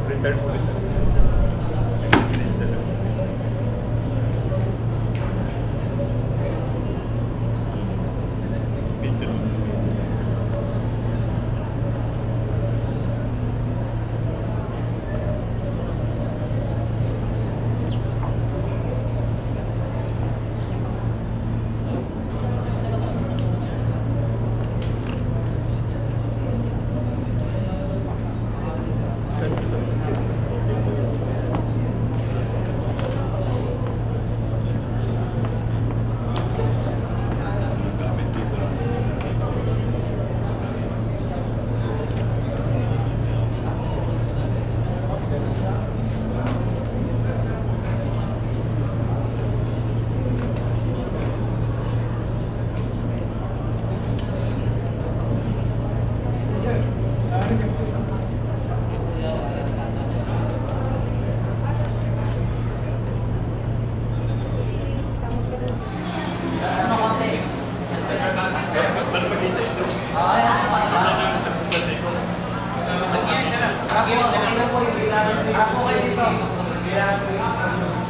retired police.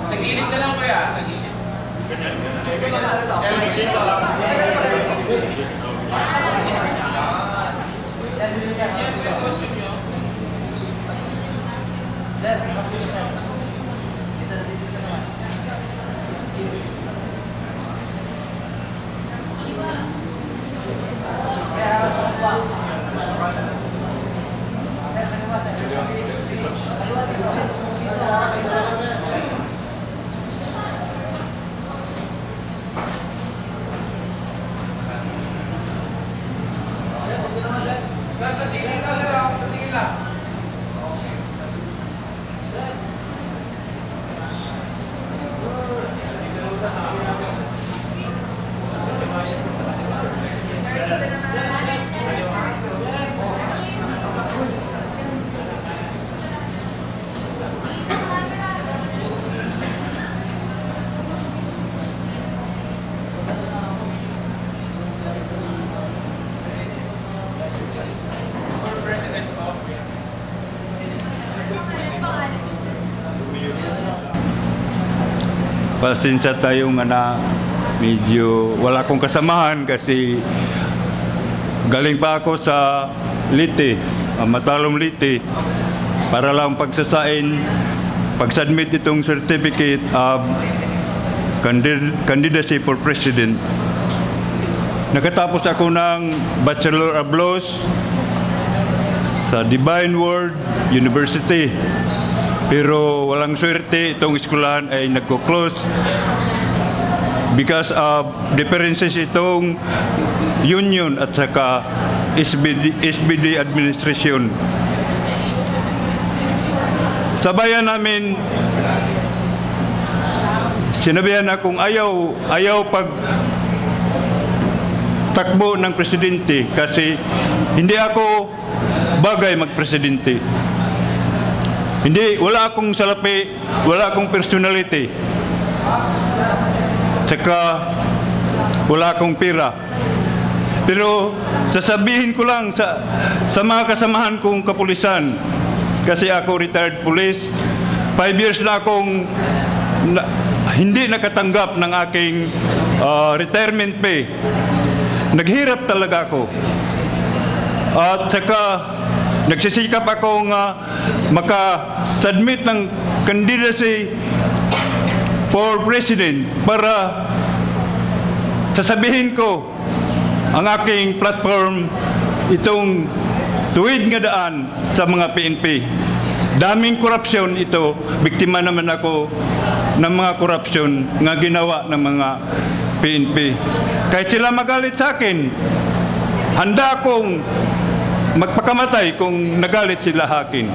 Sa gilid na lang kuya, sa gilid. Pasensya tayo nga na medyo wala akong kasamahan kasi galing pa ako sa Leyte, Matalom Leyte, para lang pag-submit itong certificate of candidacy for president. Nakatapos ako ng Bachelor of Laws sa Divine Word University. Pero walang swerte, itong eskwelahan ay nagko-close because of differences itong union at saka SBD administration. Sa bayan namin, sinabihan akong ayaw pag takbo ng presidente kasi hindi ako bagay magpresidente. Hindi, wala akong salapi, wala akong personality. Tsaka wala akong pera. Pero sasabihin ko lang sa mga kasamahan kong kapulisan, kasi ako retired police, 5 years na akong hindi nakatanggap ng aking retirement pay. Naghirap talaga ako. At saka nagsisikap akong maka-submit ng candidacy for president para sasabihin ko ang aking platform itong tuwid nga daan sa mga PNP. Daming korupsyon ito. Biktima naman ako ng mga korupsyon nga ginawa ng mga PNP. Kahit sila magalit sa akin, handa akong magpakamatay kung nagalit sila akin.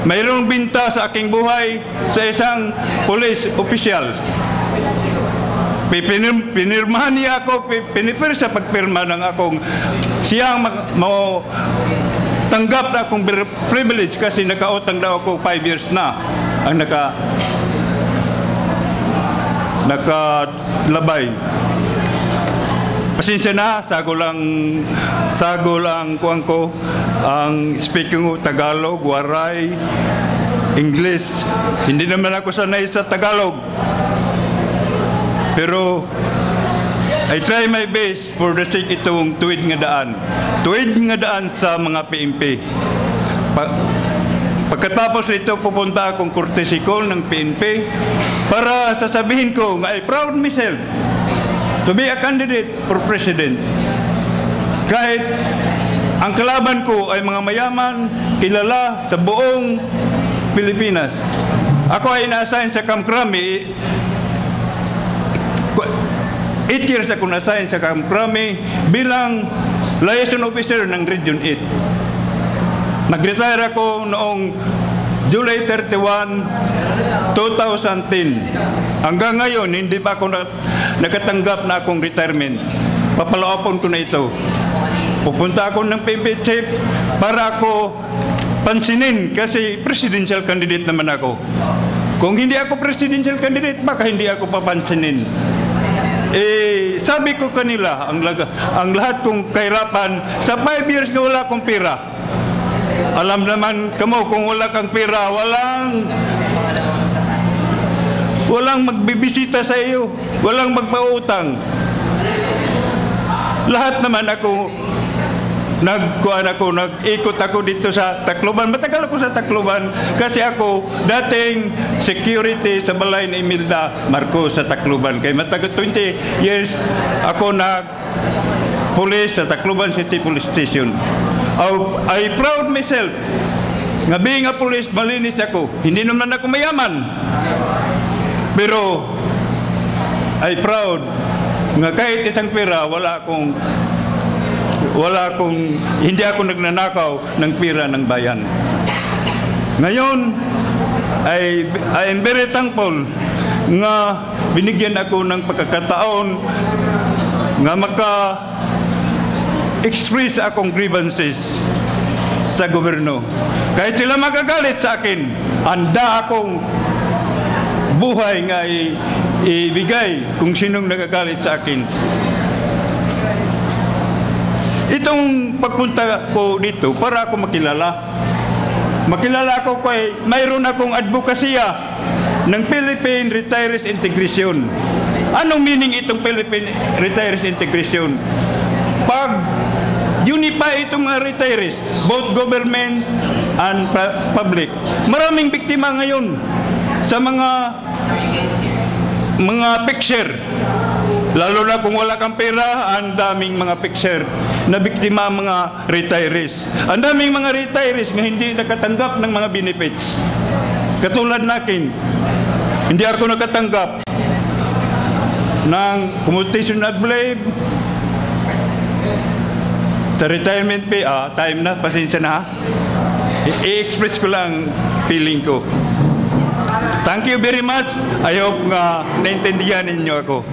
Mayroong binta sa aking buhay sa isang police official. Pinirmahan niya ako, pinipir sa pagpirma ng akong siyang tanggap na akong privilege kasi nakautang daw ako 5 years na ang nakalabay. pasensya na, sagol ang kuwang ko, ang speaking ko Tagalog, waray, English. Hindi naman ako sanay sa Tagalog. Pero I try my best for the sake itong tuwid nga daan. Tuwid nga daan sa mga PNP. Pagkatapos nito, pupunta akong courtesy call ng PNP para sasabihin ko nga I proud myself to be a candidate for president. Kahit ang kalaban ko ay mga mayaman, kilala sa buong Pilipinas. Ako ay na-assign sa Camp Crame. 8 years ako na-assign sa Camp Crame bilang liaison officer ng Region 8. Nag-retire ako noong July 31, 2010. Hanggang ngayon, hindi pa ako nakatanggap na akong retirement. Papalaopon ko na ito. Pupunta ako ng PNP chief para ako pansinin kasi presidential candidate naman ako. Kung hindi ako presidential candidate, baka hindi ako papansinin. Sabi ko kanila, ang lahat kong kahirapan, sa 5 years na wala akong pera. Alam naman kamo, kung wala kang pera, walang magbibisita sa iyo, walang magpautang. Lahat naman ako, nag-ikot ako dito sa Tacloban. Matagal ako sa Tacloban kasi ako dating security sa balay ni Imelda Marcos sa Tacloban. Kaya matagal 20 years ako police sa Tacloban City Police Station. I proud myself nga being a police, malinis ako. Hindi naman ako mayaman. Pero I proud nga kahit isang pera hindi ako nagnanakaw ng pira ng bayan. Ngayon, I am very thankful nga binigyan ako ng pagkakataon nga maka-express akong grievances sa gobyerno. Kahit sila magagalit sa akin, handa akong buhay nga ibigay kung sinong nagagalit sa akin. Itong pagpunta ko dito para ako makilala ako kay mayroon akong advokasya ng Philippine Retirees Integration. Anong meaning itong Philippine Retirees Integration? Pag unify itong mga retirees, both government and public. Maraming biktima ngayon sa mga picture. Lalo na kung wala kang pera, ang daming mga picture na biktima mga retirees. Ang daming mga retirees na hindi nakatanggap ng mga benefits. Katulad natin, hindi ako nakatanggap ng commutation of leave, sa retirement pay. Time na, pasensya na. I-express ko lang feeling ko. Thank you very much. I hope nga naintindihan ninyo ako.